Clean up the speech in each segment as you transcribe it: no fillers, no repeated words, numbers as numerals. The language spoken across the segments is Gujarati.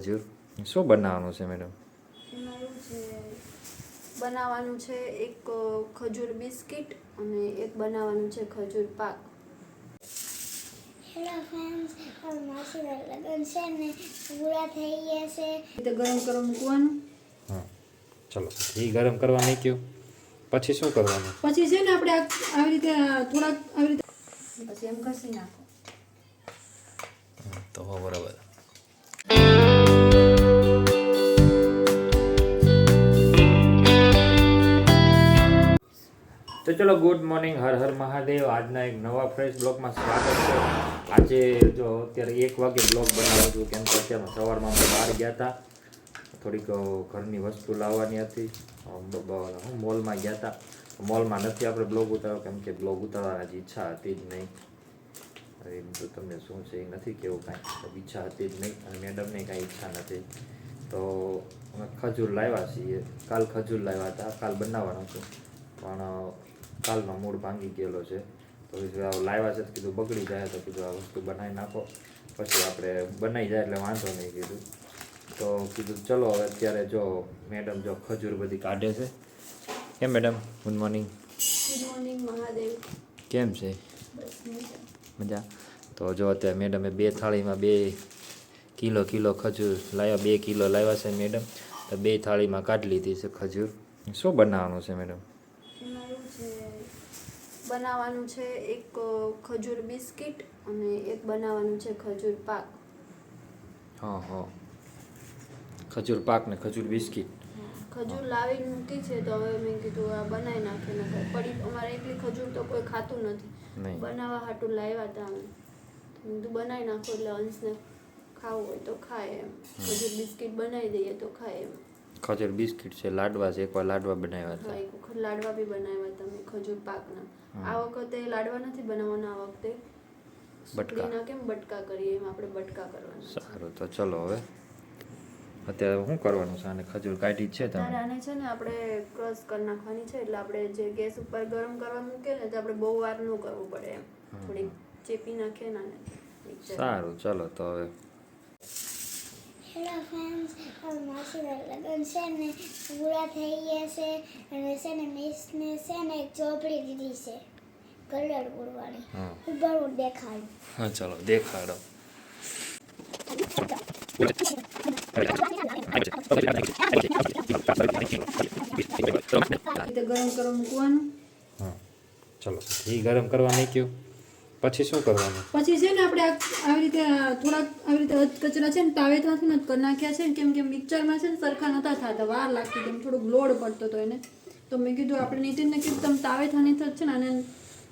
ખજૂર. શું બનાવવાનું છે મેડમ? એમાં એવું છે, બનાવવાનું છે એક ખજૂર બિસ્કિટ અને એક બનાવવાનું છે ખજૂર પાક. હેલો ફ્રેન્ડ્સ, માસીના લગ્ન છે ને પૂરા થઈ ગયા છે. તો ગરમ કરવા મૂકવાનું. હા ચલો, ઘી ગરમ કરવા મૂક્યું, પછી શું કરવાનું? પછી છે ને આપણે આવી રીતે થોડાક આવી રીતે પછી એમ ઘસી નાખો. તો બરાબર. તો ચલો, ગુડ મોર્નિંગ, હર હર મહાદેવ. આજના એક નવા ફ્રેશ બ્લોગમાં સ્વાગત છે. આજે જો અત્યારે 1 વાગે બ્લોગ બનાવું છું, કેમ કે અત્યારમાં સવારમાં અમે બહાર ગયા હતા, થોડીક ઘરની વસ્તુ લાવવાની હતી, મોલમાં ગયા હતા. મોલમાં નથી આપણે બ્લોગ ઉતાર્યો, કેમ કે બ્લોગ ઉતારવાની ઈચ્છા હતી જ નહીં. એ બધું તમને શું છે એ નથી કેવું, કાંઈ ઈચ્છા હતી જ નહીં, અને મેડમને કાંઈ ઈચ્છા નથી. તો અમે ખજૂર લાવ્યા છીએ, કાલ ખજૂર લાવ્યા હતા, કાલ બનાવવાનું હતું, પણ કાલનો મૂડ ભાંગી ગયેલો છે. તો લાવ્યા છે તો કીધું બગડી જાય તો કીધું આ વસ્તુ બનાવી નાખો, પછી આપણે બનાવી જાય એટલે વાંધો નહીં કીધું. તો કીધું ચલો હવે અત્યારે જો મેડમ જો ખજૂર બધી કાઢે છે. કેમ madam? Good morning. Good morning Mahadev. કેમ છે? બસ મજા. મજા. તો જો અત્યારે મેડમે 2 થાળીમાં 2 કિલો ખજૂર લાવ્યા, 2 કિલો લાવ્યા છે મેડમ. તો 2 થાળીમાં કાઢી લીધી છે ખજૂર. શું બનાવવાનું છે મેડમ? એમાં એવું છે, બનાવવાનું છે એક ખજૂર બિસ્કિટ અને એક બનાવવાનું છે ખજૂર પાક. હા ખજૂર પાક ને ખજૂર બિસ્કિટ. ખજૂર લાવીને મૂકી છે, તો હવે મેં કીધું આ બનાવી નાખે ને પડી. અમારે એકલી ખજૂર તો કોઈ ખાતું નથી, નહીં. બનાવવા હાટું લાવ્યા હતા અમે. તો મેં કીધું બનાવી નાખો એટલે અંશને ખાવું હોય તો ખાય એમ. ખજૂર બિસ્કિટ બનાવી દઈએ તો ખાય એમ. ખજૂર બિસ્કિટ છે, લાડવા છે, એકવાર લાડવા બનાવ્યા હા, હતા. એક વખત લાડવા બી બનાવ્યા હતા મેં ખજૂર પાકના. આ વખતે લાડવા નથી બનાવવાના, આ વખતે સુખડીના કેમ બટકા કરીએ એમ આપણે બટકા કરવાના. સારું, તો ચલો હવે અત્યારે શું કરવાનું છે? આને ખજૂર કાઢી જ છે તારે તમે? આને છે ને આપણે ક્રશ કરી નાખવાની છે, એટલે આપણે જે ગેસ ઉપર ગરમ કરવા મૂકીએ ને તો આપણે બહુ વાર ન કરવું પડે એમ. થોડીક ચેપી નાખીએ ને આને. સારું, ચલો તો હવે. હેલો ફ્રેન્ડ્સ, માસીના લગ્ન છે ને પૂરા થઈ ગયા છે અને છે ને મિસને છે ને એક ચોપડી દીધી છે કલર પૂરવાની. ઉપર હું દેખાડું. હા ચલો દેખાડો. ગરમ કરવા મૂકવાનું. હા ચલો, ઘી ગરમ કરવા મૂક્યું, પછી શું કરવાનું? પછી છે ને આપણે આવી રીતે થોડાક આવી રીતે કચરા છે ને તાવેથાથી નથી કરી નાખ્યા છે ને, કેમ કે મિક્સરમાં છે ને સરખા નતા થતા, વાર લાગતી, કેમ થોડુંક લોડ પડતો હતો એને. તો મેં કીધું આપણે નીતિનને કીધું તમે તાવેથાની છે ને આને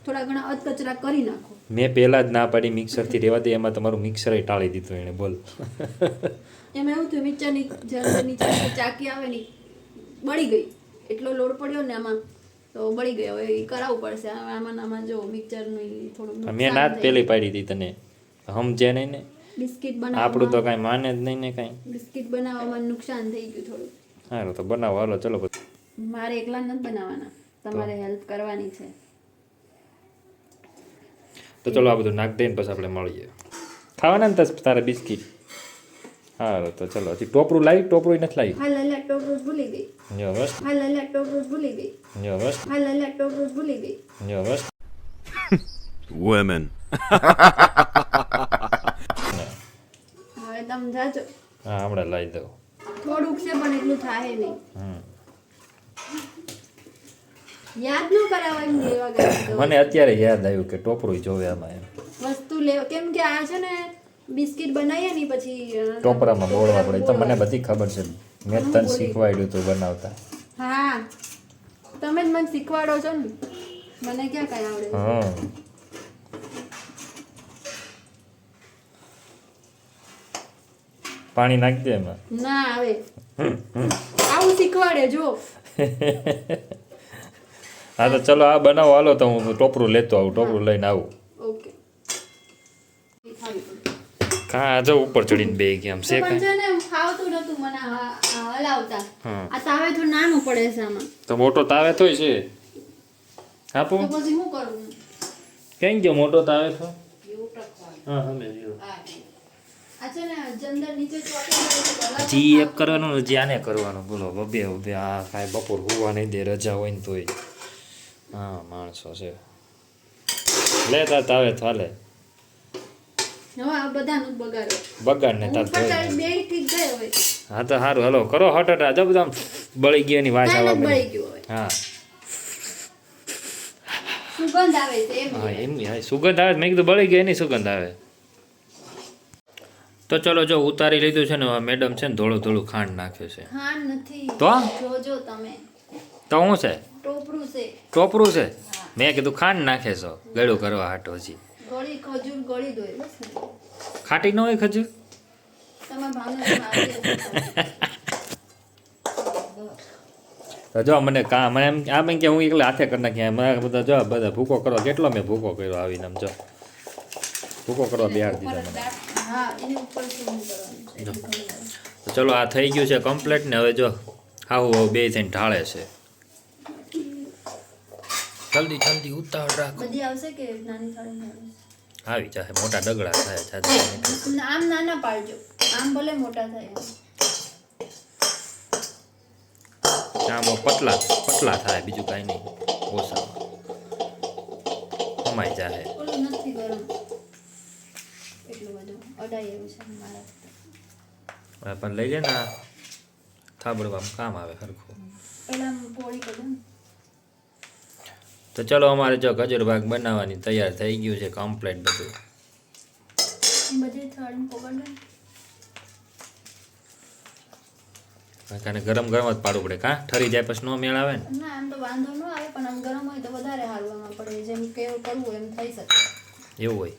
થોડા ઘણા કચરા કરી નાખો. મેં પહેલાં જ ના પાડી મિક્સરથી રહેવા દે, એમાં તમારું મિક્સર ટાળી દીધું એણે. બોલ. એમાં એવું થયું, મિક્સરની જ્યારે નીચે ચાકી આવે ને બળી ગઈ, એટલો લોડ પડ્યો ને આમાં તો બળી ગઈ. હવે એ કરાવવું પડશે આમાં જો મિક્સરનું થોડું. મેં ના જ પેલી પાડી હતી તને, સમજે નહીં ને. બિસ્કિટ આપણું તો કાંઈ માને જ નહીં ને કાંઈ. બિસ્કિટ બનાવવામાં નુકસાન થઈ ગયું થોડું. સારું તો બનાવો, હાલો ચલો. મારે એકલા નથી બનાવવાના, તમારે હેલ્પ કરવાની છે. તો ચલો આ બધું નાખ દઈને પછી આપણે મળીએ. ખાવાના ને તારે બિસ્કિટ? સારું તો ચલો. હજી ટોપરું લાવી? ટોપરું નથી લાવી? હા લલા ટોપરું ભૂલી ગઈ. જો બસ. હા લલા ટોપરું ભૂલી ગઈ. જો બસ. હા લલા ટોપરું ભૂલી ગઈ. જો બસ. Women. હવે તમે જાજો. હા હમણાં લાવી દઉં. થોડુંક છે પણ એટલું થાય નહીં. હમ. યાદ ન કરાવાય હું લેવા ગઈ તો. મને અત્યારે યાદ આવ્યું કે ટોપરું જોવે આમાં એમ. વસ્તુ લેવા, કેમ કે આ છે ને બિસ્કિટ બનાવીએ ને પછી ટોપરામાં બોળવા પડે. તો મને બધી ખબર છે, મેં તને શીખવાડ્યું તું બનાવતા. હા તમે જ મને શીખવાડો છો ને, મને ક્યાં કઈ આવડે. હા પાણી નાખી દે એમાં. ના આવે આવું શીખવાડે જો. હા તો ચલો આ બનાવો, હાલો તો હું ટોપરું લેતો આવું, ટોપરું લઈને આવું. ઓકે. કાં જો ઉપર ચડીને બે ગયા આમ છે પણ કાંઈ. છે ને ફાવતું નતું મને હલાવતા. હા. આ તાવે થોડું નાનું પડે છે આમાં, તો મોટો તાવે તોય છે. આપો. તો પછી શું કરું? કેમ ગયો મોટો તાવે તો? એવું ટકવાનું. હા હા મેં જોયું. આ છે ને જંદર નીચે ચોટી જાય છે હજી એક કરવાનું હજી આને કરવાનું બોલો બબે બબે આ કાંઈ બપોર હોવા નહીં દે રજા હોય ને તોય હા માણસો છે લેતા તાવે ચાલે હવે આ બધાનું જ બગાડો બગાડ ને તાર હું પણ તારી બે ઠીક ગયો હવે હા તો સારું હલો કરો હટ જો બધા બળી ગયાની વાસ કાંઈ આવવા નથી મળી બળી ગયું હવે હા સુગંધ આવે છે એમ હા એમ હા સુગંધ આવે મેં કીધું બળી ગઈ એની સુગંધ આવે તો ચલો જો ઉતારી લીધું છે ને મેડમ છે ને થોડું થોડું ખાંડ નાખ્યું છે હા નથી તો? જોજો તમે તો શું છે ટોપરું છે ટોપરું છે મેં કીધું ખાંડ નાખે છો ગળું કરવા હાટો હજી ગળી ખજૂર ગળી દો બસ ને. ખાટી ન હોય ખજૂર તમે ભાવના તો જો મને કામ મને એમ આમ એમ કે હું એકલા હાથે કરી નાખ્યા મને બધા જો બધા ભૂકો કરવા કેટલો મેં ભૂકો કર્યો આવીને આમ જો ભૂકો કરવા બિહાર દીધા મને હા એની ઉપર શું કરવાનું છે તો ચલો આ થઈ ગયું છે કમ્પ્લીટ ને હવે જો હાવું હાવું બે થઈને ઢાળે છે જલ્દી જલ્દી ઉતાવળ રાખ બધી આવશે કે નાની થાળી આવી જાય મોટા ડગડા થાય જાતે આમ નાના પાડજો આમ ભલે મોટા થાય આમાં પતલા થાય બીજું કાંઈ નહીં ઓછા કમાઈ જાય ઓલું નથી ગરમ એટલું બધું અડાઈ એવું છે મારા પણ લઈ લે ને થાબડવામાં કામ આવે સરખું પહેલા પોળી કરું તો ચલો અમારે જો ખજૂર પાક બનાવવાની તૈયાર થઈ ગયું છે કમ્પ્લીટ બધું એ બધી થાળી પકડ કારણ ગરમ ગરમ જ પાડવું પડે કાં ઠરી જાય પછી નો મેળ આવે ને ના એમ તો વાંધો ન આવે પણ આમ ગરમ હોય તો વધારે હાલવામાં પડે જેમ કેવું કરવું એમ થઈ શકે એવું હોય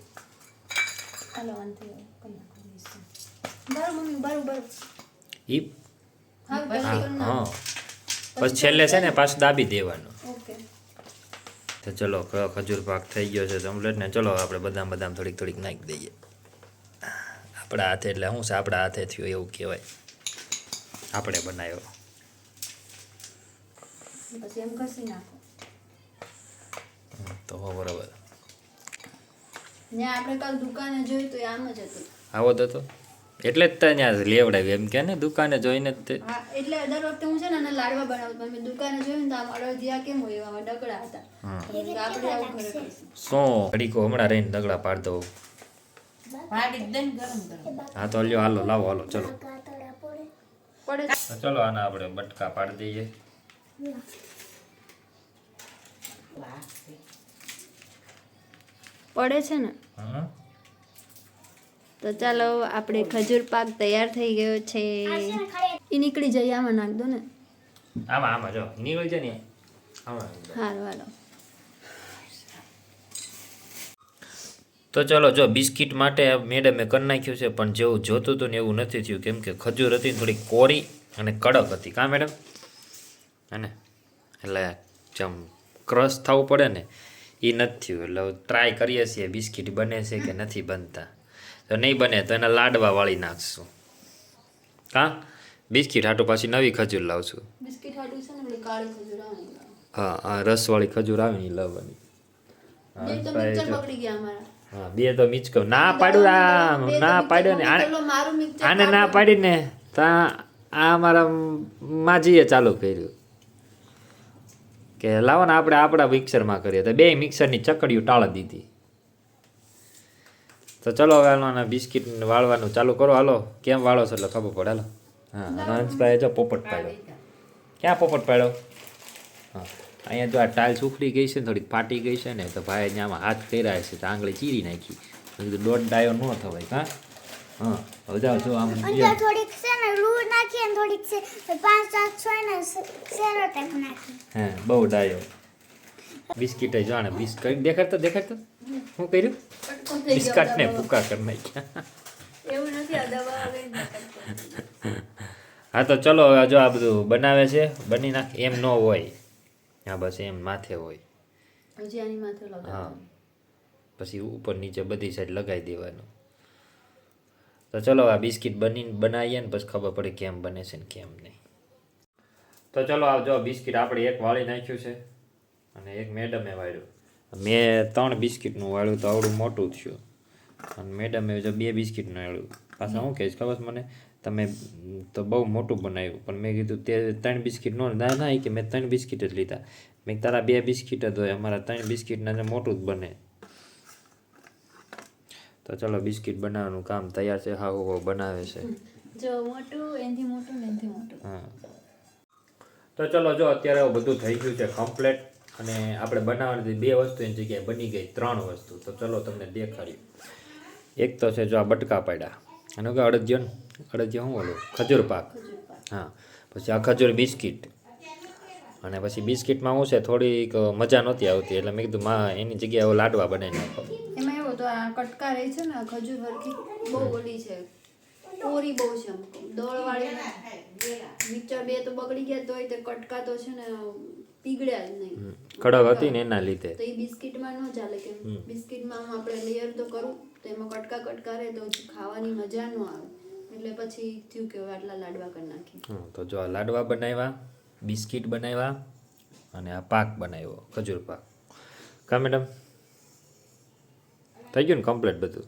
હાલો વાંધો નહીં, કરી નાખો બરાબર મમ્મી બરાબર ઈ હા હા પછી કરી નાખો. હા પછી છેલ્લે છે ને પાછું દાબી દેવાનું ઓકે તો ચલો ખજૂર પાક થઈ ગયો છે કમ્પ્લીટ ને ચલો આપણે બદામ થોડીક થોડીક નાખી દઈએ આપણા હાથે એટલે શું છે આપણા હાથે થયું એવું કહેવાય આપણે બનાવ્યો પછી એમ ઘસી નાખો તો બરાબર ત્યાં આપણે કાલ દુકાને જોયું તો એ આમ જ હતું આવો તો એટલે જ ત્યાં લેવડાવ્યું એમ કે ને દુકાને જોઈને જ તે હા એટલે દર વખતે હું છે ને આના લાડવા બનાવું પણ મેં દુકાને જોયું ને તો આમ અડદિયા કેમ હોય એવા ડગડા હતા તો મેં કીધું આપણે આવું ઘરે કરીશું શું ઘડીકો હમણાં રહીને દગડા પાડ દઉં હા તો લ્યો હાલો લાવો હાલો ચલો કાતડા પડે પડે તો ચલો આના આપણે બટકા પાડી દઈએ પડે છે ને હં તો ચાલો આપણે ખજૂર પાક તૈયાર થઈ ગયો છે એ નીકળી જાય આમાં નાખ દો ને આમાં જો નીકળી જાય ને આમાં હાલો હાલો તો ચલો જો બિસ્કિટ માટે મેડમે કરી નાખ્યું છે પણ જેવું જોતું હતું ને એવું નથી થયું કેમ કે ખજૂર હતી ને થોડી કોરી અને કડક હતી કાં મેડમ હે એટલે જેમ ક્રશ થવું પડે ને એ નથી થયું એટલે ટ્રાય કરીએ છીએ બિસ્કિટ બને છે કે નથી બનતા તો નહીં બને તો એના લાડવા વાળી નાખશું કાં બિસ્કિટ હાટું પાછી નવી ખજૂર લાવશું બિસ્કિટ હાટું છે ને પેલી કાળી ખજૂર આવે હા આ રસવાળી ખજૂર આવે ને એ લાવવાની બે તો મિક્સર પકડી ગયા અમારા હા બે તો મીચકો ના પાડ્યું આ ના પાડ્યો ને મારું મિક્સર આને ના પાડીને તા આ મારા માજીએ ચાલુ કર્યું કે લાવો ને આપણે આપણા મિક્સરમાં કરીએ તો બે મિક્સરની ચકડીઓ ટાળી દીધી તો ચલો હવે હાલવાના બિસ્કિટ વાળવાનું ચાલુ કરો હાલો કેમ વાળો છો એટલે ખબર પડે હાલો હા હંસભાઈ જો પોપટ પાડ્યો ક્યાં પોપટ પાડ્યો હા અહીંયા જો આ ટાઇલ્સ ઉખડી ગઈ છે ને થોડીક ફાટી ગઈ છે ને તો ભાઈ અહીંયામાં હાથ કર્યા છે તો આંગળી ચીરી નાખી મેં કીધું દોઢ ડાયો ન થવાય કાં હા હવે જાઓ જો આમ અંદર થોડીક છે ને લૂણ નાખી અને થોડીક છે 5-7 છે ને સેરો ટાઈપ નાખી હા બહુ ડાયો બિસ્કિટ જાણે બિસ્કિટ દેખાડતો શું કર્યું કટકો થઈ ગયો બિસ્કટ ને દવા. ભૂકા કરી નાખ્યા એવું નથી આ દવા આવે ને કટકો. હા તો ચલો હવે જો આ બધું બનાવે છે બની નાખ એમ ન હોય હા બસ એમ માથે હોય હજી આની માથે હા લગાવવાનું. પછી ઉપર નીચે બધી સાઈડ લગાવી દેવાનું તો ચલો આ બિસ્કિટ બનાવીએ ને પછી ખબર પડે કેમ બને છે ને કેમ નહીં તો ચલો આ જો બિસ્કિટ આપણે એક વાળી નાખ્યું છે અને એક મેડમે વાળ્યું મેં 3 બિસ્કિટનું વાળ્યું તો આવડું મોટું થયું અને મેડમે જો 2 બિસ્કિટનું વાળ્યું પાછા શું કહીશ ખબર છે મને તમે તો બહુ મોટું બનાવ્યું, પણ મેં કીધું તે 3 બિસ્કિટ નો ના એ કે મેં 3 બિસ્કિટ જ લીધા. મેં કીધું તારા 2 બિસ્કિટ જ હોય, અમારા 3 બિસ્કિટના જે મોટું જ બને. તો ચલો બિસ્કિટ બનાવવાનું કામ તૈયાર છે. હા હો બનાવે છે. જો મોટું એનથી મોટું ને એનથી મોટું. હા તો ચલો જો અત્યારે બધું થઈ ગયું છે કમ્પ્લેટ, અને આપણે બનાવવાની 2 વસ્તુ એની જગ્યાએ બની ગઈ 3 વસ્તુ. તો ચલો તમને દેખાડ્યું. એક તો છે જો આ બટકા પાડ્યા, અને કે અડદિયો શું ઓલું ખજૂર પાક. હા પછી આ ખજૂર બિસ્કિટ, અને પછી બિસ્કિટમાં શું છે થોડીક મજા નહોતી આવતી, એટલે મેં કીધું માં એની જગ્યાએ હવે લાડવા બનાવી નાખો. એમાં એવું તો આ કટકા રહી છે ને ખજૂર હરખી બહુ ઓલી છે, કોરી બહુ છે, દળવાળી નથી. મિક્સર 2 તો બગડી ગયા, તોય તે કટકા તો છે ને પીગળ્યા જ નહીં. કડક હતી ને એના લીધે. તો એ બિસ્કિટમાં ન ચાલે, કે બિસ્કિટમાં આપણે લેયર તો કરું તો એમાં કટકા રહે તો ખાવાની મજા ન આવે, એટલે પછી થયું કે હવે આટલા લાડવા કરી નાખીએ. તો જો આ લાડવા બનાવ્યા, બિસ્કિટ બનાવ્યા, અને આ પાક બનાવ્યો ખજૂર પાક. કા મેડમ થઈ ગયું ને કમ્પ્લીટ બધું?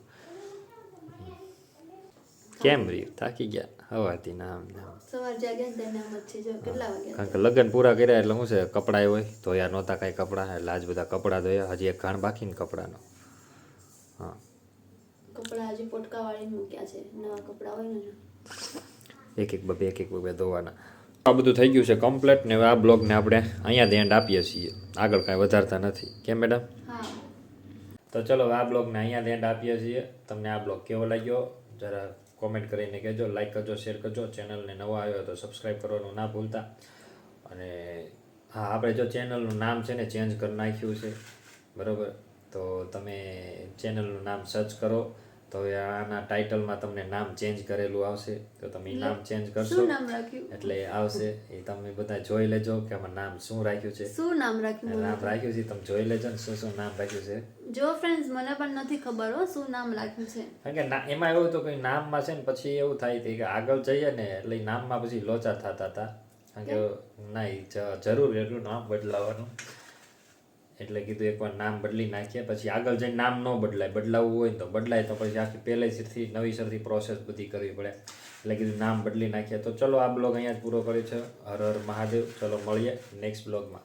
કેમ રહ્યું? થાકી ગયા હવાથી નામ સવાર જાગ્યા ને તેના મત છે. જો કેટલા વાગ્યા? કારણ કે લગ્ન પૂરા કર્યા એટલે શું છે કપડાં હોય ધોયા નહોતા કાંઈ કપડાં, એટલે આજ બધા કપડાં ધોયા. હજી એક ઘાણ બાકી ને કપડાનો. હા કપડા હજી પોટકા વાળીને મૂક્યા છે, નવા કપડા હોય ને એક એક બે ધોવાના. આ બધું થઈ ગયું છે કમ્પ્લીટ ને હવે આ બ્લોગને આપણે અહીંયા જ એન્ડ આપીએ છીએ, આગળ કાંઈ વધારતા નથી. કેમ મેડમ? હા. તો ચલો આ બ્લોગને અહીંયા જ એન્ડ આપીએ છીએ. તમને આ બ્લોગ કેવો લાગ્યો જરા કોમેન્ટ કરીને કહેજો, લાઈક કરજો, શેર કરજો. ચેનલને નવા આવ્યો તો સબસ્ક્રાઈબ કરવાનું ના ભૂલતા. અને હા આપણે જો ચેનલનું નામ છે ને ચેન્જ કરી નાખ્યું છે, બરાબર? તો તમે ચેનલનું નામ સર્ચ કરો તો હવે આના ટાઇટલમાં તમને નામ ચેન્જ કરેલું આવશે, તો તમે એ નામ ચેન્જ કરશો શું નામ રાખ્યું? એટલે આવશે. એ તમે બધા જોઈ લેજો કે આમાં નામ શું રાખ્યું છે. શું નામ રાખ્યું? નામ રાખ્યું છે તમે જોઈ લેજો ને શું નામ રાખ્યું છે. જો ફ્રેન્ડ્સ મને પણ નથી ખબર હો શું નામ રાખ્યું છે. કારણ કે એમાં એવું હતું કે નામમાં છે ને પછી એવું થાય કે આગળ જઈએ ને એટલે નામમાં પછી લોચા થતા હતા. કારણ કે ના જરૂર એટલું નામ બદલાવાનું, એટલે કીધું એકવાર નામ બદલી નાખીએ, પછી આગળ જઈને નામ ન બદલાય, બદલાવવું હોય તો બદલાય, તો પછી આખી પહેલેથી નવીસરથી પ્રોસેસ બધી કરવી પડે, એટલે કીધું નામ બદલી નાખીએ. તો ચલો આ બ્લોગ અહીંયા જ પૂરો કર્યો છે. હર હર મહાદેવ. ચલો મળીએ નેક્સ્ટ બ્લોગમાં.